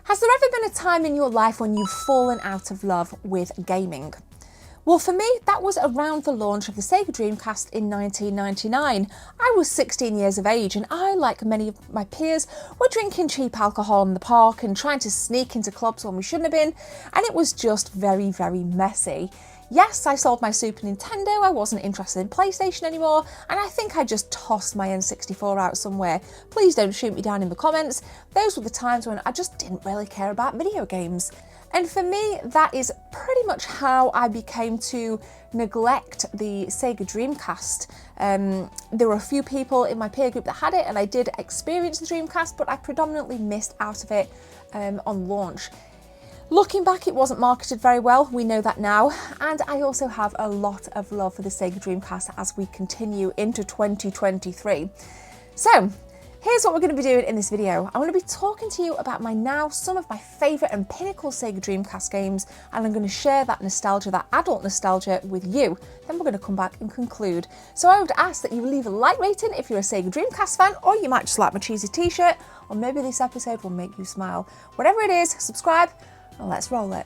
Has there ever been a time in your life when you've fallen out of love with gaming? Well, for me, that was around the launch of the Sega Dreamcast in 1999. I was 16 years of age and I, like many of my peers, were drinking cheap alcohol in the park and trying to sneak into clubs when we shouldn't have been, and it was just very, very messy. Yes, I sold my Super Nintendo, I wasn't interested in PlayStation anymore, and I think I just tossed my N64 out somewhere. Please don't shoot me down in the comments. Those were the times when I just didn't really care about video games. And for me, that is pretty much how I became to neglect the Sega Dreamcast. There were a few people in my peer group that had it, and I did experience the Dreamcast, but I predominantly missed out of it on launch. Looking back, it wasn't marketed very well, we know that now, and I also have a lot of love for the Sega Dreamcast as we continue into 2023. So, here's what we're going to be doing in this video. I'm going to be talking to you about some of my favourite and pinnacle Sega Dreamcast games, and I'm going to share that nostalgia, that adult nostalgia, with you. Then we're going to come back and conclude. So I would ask that you leave a like rating if you're a Sega Dreamcast fan, or you might just like my cheesy t-shirt, or maybe this episode will make you smile. Whatever it is, subscribe, and let's roll it.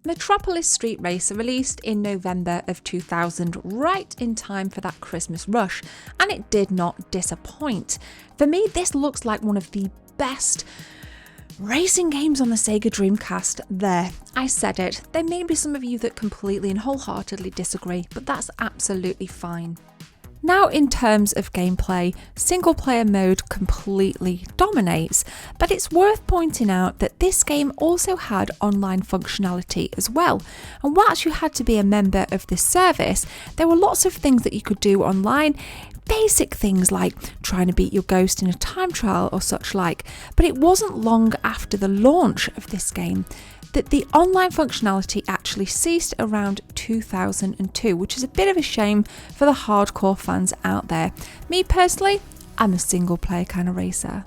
Metropolis Street Racer released in November of 2000, right in time for that Christmas rush, and it did not disappoint. For me, this looks like one of the best racing games on the Sega Dreamcast. There, I said it. There may be some of you that completely and wholeheartedly disagree, but that's absolutely fine. Now, in terms of gameplay, single player mode completely dominates, but it's worth pointing out that this game also had online functionality as well. And whilst you had to be a member of this service, there were lots of things that you could do online, basic things like trying to beat your ghost in a time trial or such like. But it wasn't long after the launch of this game that the online functionality actually ceased around 2002, which is a bit of a shame for the hardcore fans out there. Me personally, I'm a single player kind of racer.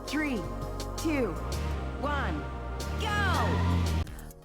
Three, two, one, go!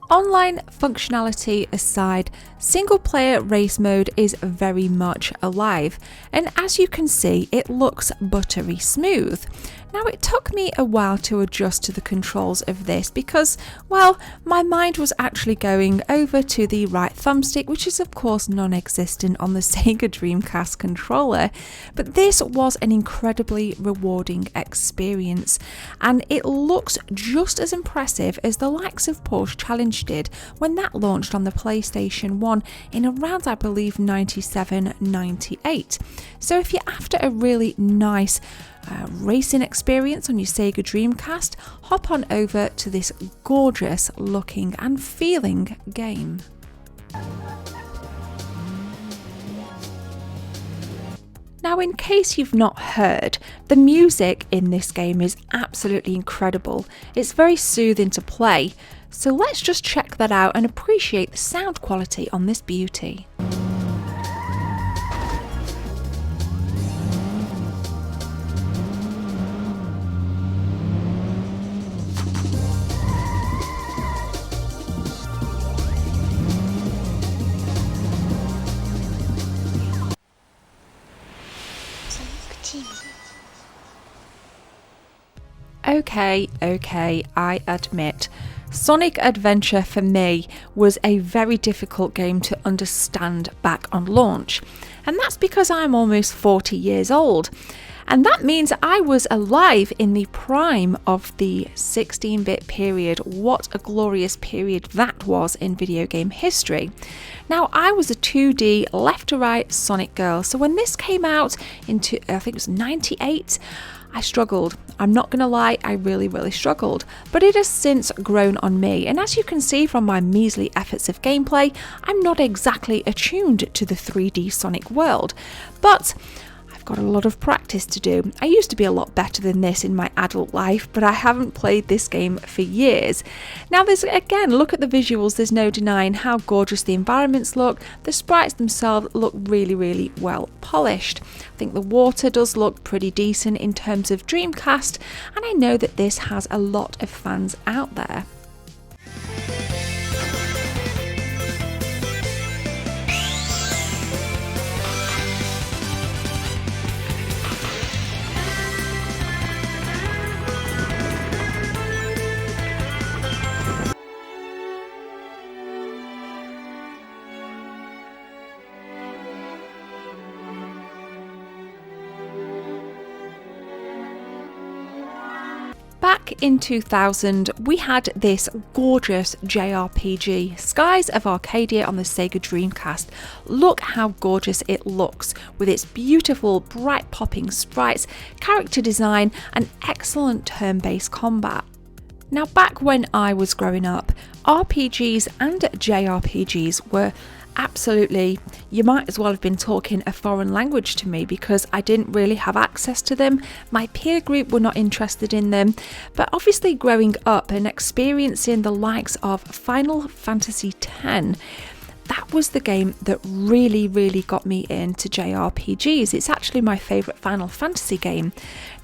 Online functionality aside, single player race mode is very much alive, and as you can see, it looks buttery smooth. Now, it took me a while to adjust to the controls of this because, well, my mind was actually going over to the right thumbstick, which is of course non-existent on the Sega Dreamcast controller, but this was an incredibly rewarding experience, and it looks just as impressive as the likes of Porsche Challenge did when that launched on the PlayStation 1 in around, I believe, 97-98. So if you're after a really nice racing experience on your Sega Dreamcast, hop on over to this gorgeous looking and feeling game. Now, in case you've not heard, the music in this game is absolutely incredible. It's very soothing to play, so let's just check that out and appreciate the sound quality on this beauty. Okay, I admit, Sonic Adventure for me was a very difficult game to understand back on launch, and that's because I'm almost 40 years old, and that means I was alive in the prime of the 16-bit period. What a glorious period that was in video game history. Now, I was a 2D left-to-right Sonic girl, so when this came out into, I think it was 98, I struggled. I'm not going to lie, I really struggled, but it has since grown on me, and as you can see from my measly efforts of gameplay, I'm not exactly attuned to the 3D Sonic world, but I've got a lot of practice to do. I used to be a lot better than this in my adult life, but I haven't played this game for years. Now, look at the visuals, there's no denying how gorgeous the environments look. The sprites themselves look really well polished. I think the water does look pretty decent in terms of Dreamcast, and I know that this has a lot of fans out there. Back in 2000, we had this gorgeous JRPG, Skies of Arcadia on the Sega Dreamcast. Look how gorgeous it looks, with its beautiful, bright popping sprites, character design, and excellent turn-based combat. Now, back when I was growing up, RPGs and JRPGs were absolutely, you might as well have been talking a foreign language to me because I didn't really have access to them. My peer group were not interested in them. But obviously growing up and experiencing the likes of Final Fantasy X, that was the game that really got me into JRPGs. It's actually my favourite Final Fantasy game.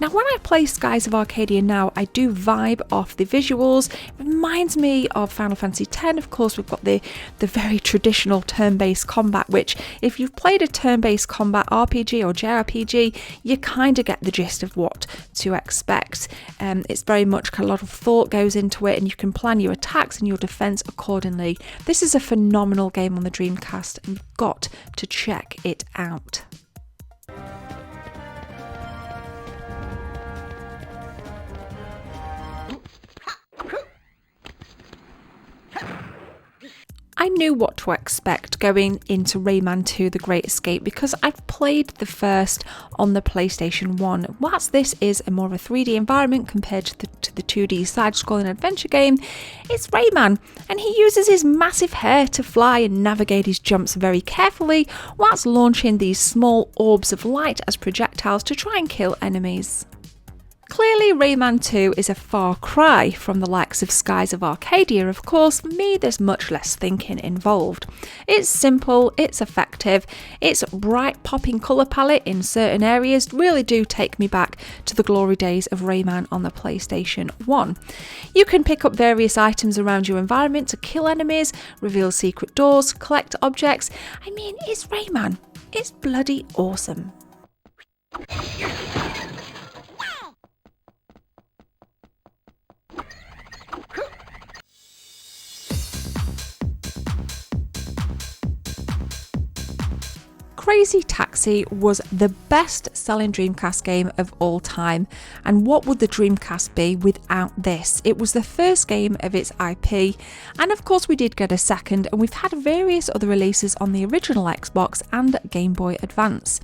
Now, when I play Skies of Arcadia now, I do vibe off the visuals. It reminds me of Final Fantasy X. Of course, we've got the very traditional turn-based combat, which if you've played a turn-based combat RPG or JRPG, you kind of get the gist of what to expect. It's very much a lot of thought goes into it, and you can plan your attacks and your defence accordingly. This is a phenomenal game on the Dreamcast, and you've got to check it out. I knew what to expect going into Rayman 2 The Great Escape because I've played the first on the PlayStation 1. Whilst this is a more of a 3D environment compared to the 2D side-scrolling adventure game, it's Rayman, and he uses his massive hair to fly and navigate his jumps very carefully whilst launching these small orbs of light as projectiles to try and kill enemies. Clearly, Rayman 2 is a far cry from the likes of Skies of Arcadia. Of course, for me, there's much less thinking involved. It's simple, it's effective, its bright popping colour palette in certain areas really do take me back to the glory days of Rayman on the PlayStation 1. You can pick up various items around your environment to kill enemies, reveal secret doors, collect objects. I mean, it's Rayman. It's bloody awesome. Crazy Taxi was the best-selling Dreamcast game of all time, and what would the Dreamcast be without this? It was the first game of its IP, and of course we did get a second, and we've had various other releases on the original Xbox and Game Boy Advance.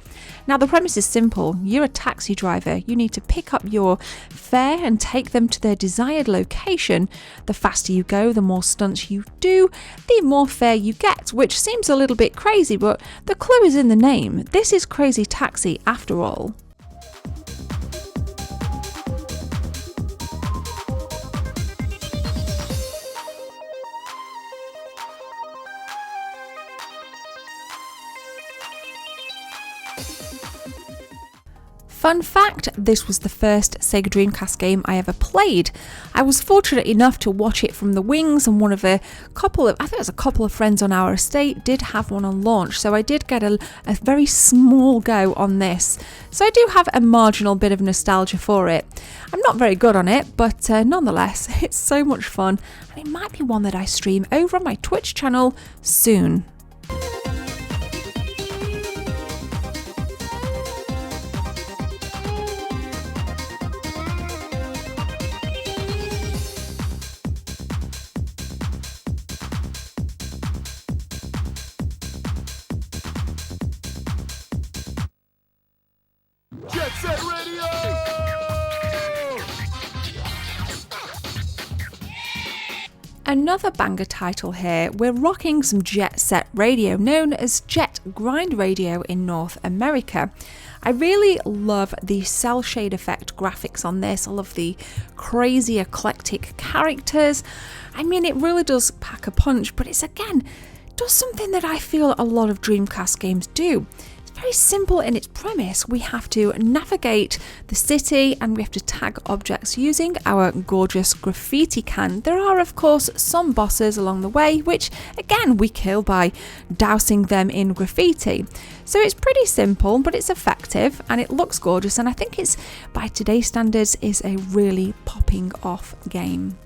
Now, the premise is simple. You're a taxi driver. You need to pick up your fare and take them to their desired location. The faster you go, the more stunts you do, the more fare you get, which seems a little bit crazy, but the clue is in the name. This is Crazy Taxi after all. Fun fact, this was the first Sega Dreamcast game I ever played. I was fortunate enough to watch it from the wings, and I think it was a couple of friends on our estate did have one on launch, so I did get a very small go on this. So I do have a marginal bit of nostalgia for it. I'm not very good on it, but nonetheless, it's so much fun, and it might be one that I stream over on my Twitch channel soon. Jet Set Radio! Another banger title here. We're rocking some Jet Set Radio, known as Jet Grind Radio in North America. I really love the cell shade effect graphics on this. I love the crazy eclectic characters. I mean, it really does pack a punch, but it's again does something that I feel a lot of Dreamcast games do. Very simple in its premise. We have to navigate the city and we have to tag objects using our gorgeous graffiti can. There are of course some bosses along the way, which again we kill by dousing them in graffiti. So it's pretty simple, but it's effective and it looks gorgeous, and I think it's, by today's standards, is a really popping off game.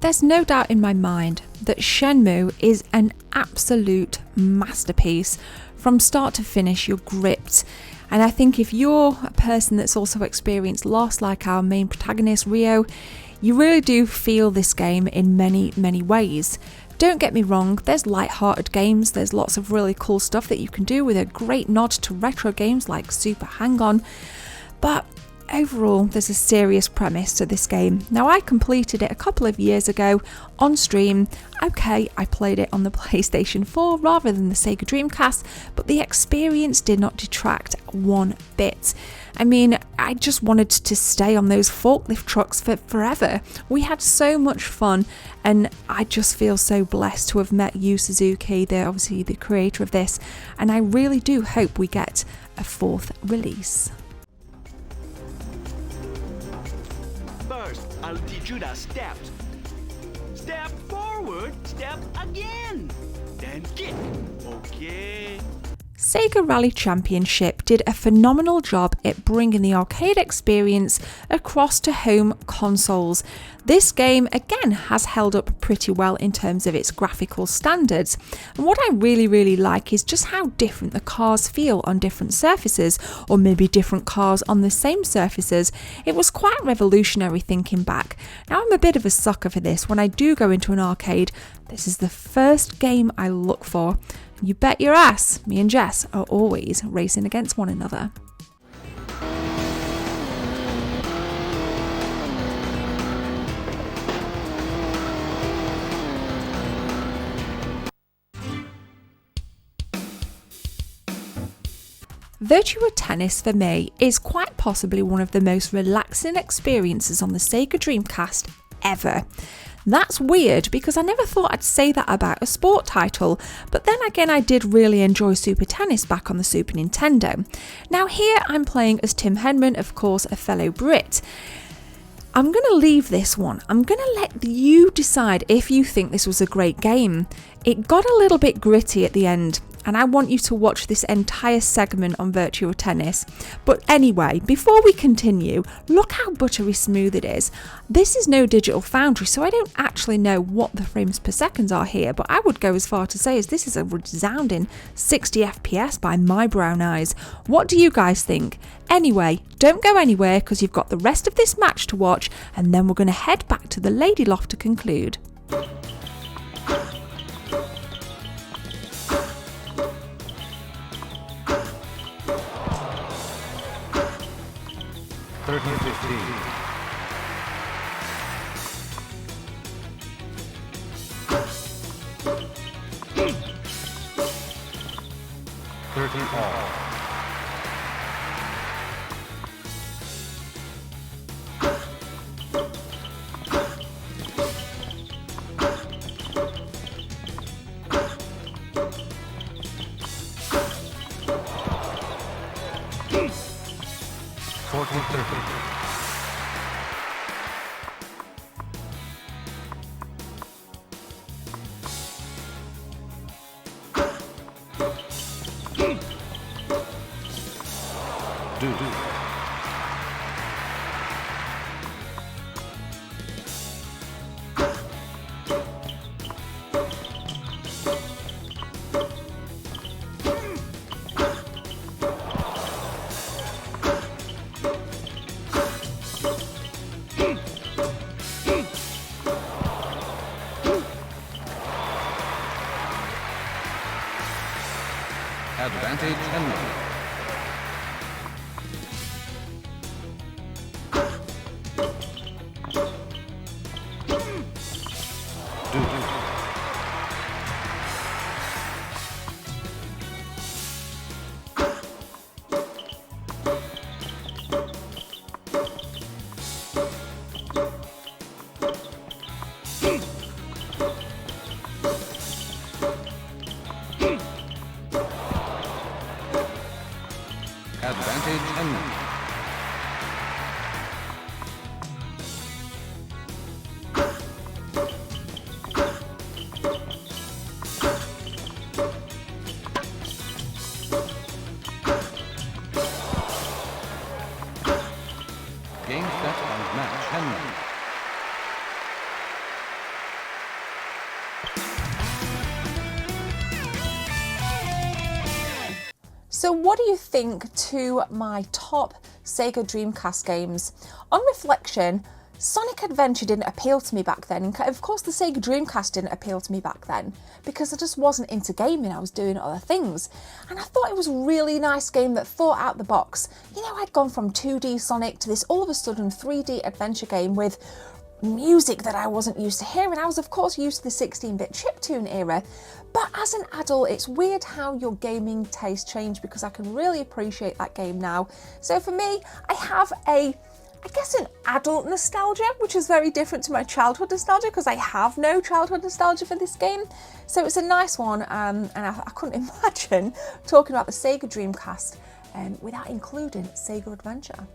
There's no doubt in my mind that Shenmue is an absolute masterpiece. From start to finish, you're gripped. And I think if you're a person that's also experienced loss like our main protagonist, Rio, you really do feel this game in many, many ways. Don't get me wrong, there's light-hearted games, there's lots of really cool stuff that you can do with a great nod to retro games like Super Hang-On, but overall there's a serious premise to this game. Now, I completed it a couple of years ago on stream. Okay, I played it on the PlayStation 4 rather than the Sega Dreamcast, but the experience did not detract one bit. I mean, I just wanted to stay on those forklift trucks for forever. We had so much fun, and I just feel so blessed to have met Yu Suzuki, obviously the creator of this, and I really do hope we get a fourth release. First, I'll teach you the steps. Step forward, step again. Then kick. Okay. Sega Rally Championship did a phenomenal job at bringing the arcade experience across to home consoles. This game again has held up pretty well in terms of its graphical standards, and what I really like is just how different the cars feel on different surfaces, or maybe different cars on the same surfaces. It was quite revolutionary thinking back. Now, I'm a bit of a sucker for this. When I do go into an arcade, this is the first game I look for. You bet your ass, me and Jess are always racing against one another. Virtua Tennis for me is quite possibly one of the most relaxing experiences on the Sega Dreamcast ever. That's weird because I never thought I'd say that about a sport title, but then again I did really enjoy Super Tennis back on the Super Nintendo. Now here I'm playing as Tim Henman, of course a fellow Brit. I'm going to leave this one. I'm going to let you decide if you think this was a great game. It got a little bit gritty at the end, and I want you to watch this entire segment on Virtua Tennis. But anyway, before we continue, look how buttery smooth it is. This is no Digital Foundry, so I don't actually know what the frames per second are here, but I would go as far to say as this is a resounding 60 FPS by my brown eyes. What do you guys think? Anyway, don't go anywhere because you've got the rest of this match to watch, and then we're going to head back to the Lady Loft to conclude. Advantage Henry. Advantage Henry. Game set and match Henry. So what do you think to my top Sega Dreamcast games? On reflection, Sonic Adventure didn't appeal to me back then, and of course the Sega Dreamcast didn't appeal to me back then because I just wasn't into gaming, I was doing other things. And I thought it was a really nice game that thought out the box. You know, I'd gone from 2D Sonic to this all of a sudden 3D adventure game with music that I wasn't used to hearing. I was of course used to the 16-bit chiptune era, but as an adult it's weird how your gaming taste changed because I can really appreciate that game now. So for me, I have an adult nostalgia, which is very different to my childhood nostalgia because I have no childhood nostalgia for this game. So it's a nice one, and I couldn't imagine talking about the Sega Dreamcast without including Sega Adventure.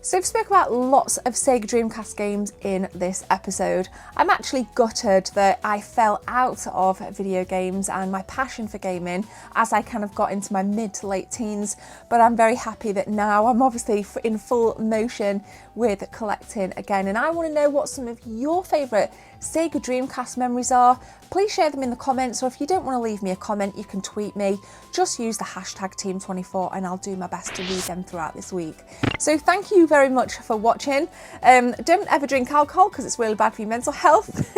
So I've spoken about lots of Sega Dreamcast games in this episode. I'm actually gutted that I fell out of video games and my passion for gaming as I kind of got into my mid to late teens, but I'm very happy that now I'm obviously in full motion with collecting again, and I want to know what some of your favourite Sega Dreamcast memories are. Please share them in the comments, or if you don't want to leave me a comment, you can tweet me. Just use the hashtag Team24 and I'll do my best to read them throughout this week. So thank you very much for watching. Don't ever drink alcohol because it's really bad for your mental health.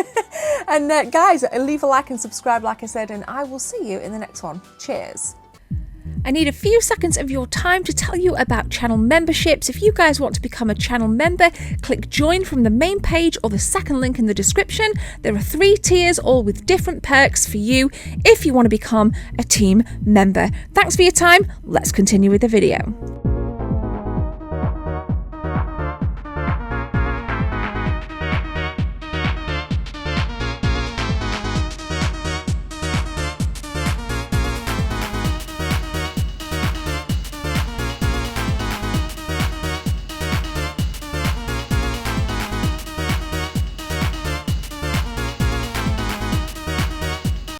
And guys, leave a like and subscribe like I said, and I will see you in the next one. Cheers. I need a few seconds of your time to tell you about channel memberships. If you guys want to become a channel member, click join from the main page or the second link in the description. There are 3 tiers, all with different perks for you if you want to become a team member. Thanks for your time. Let's continue with the video.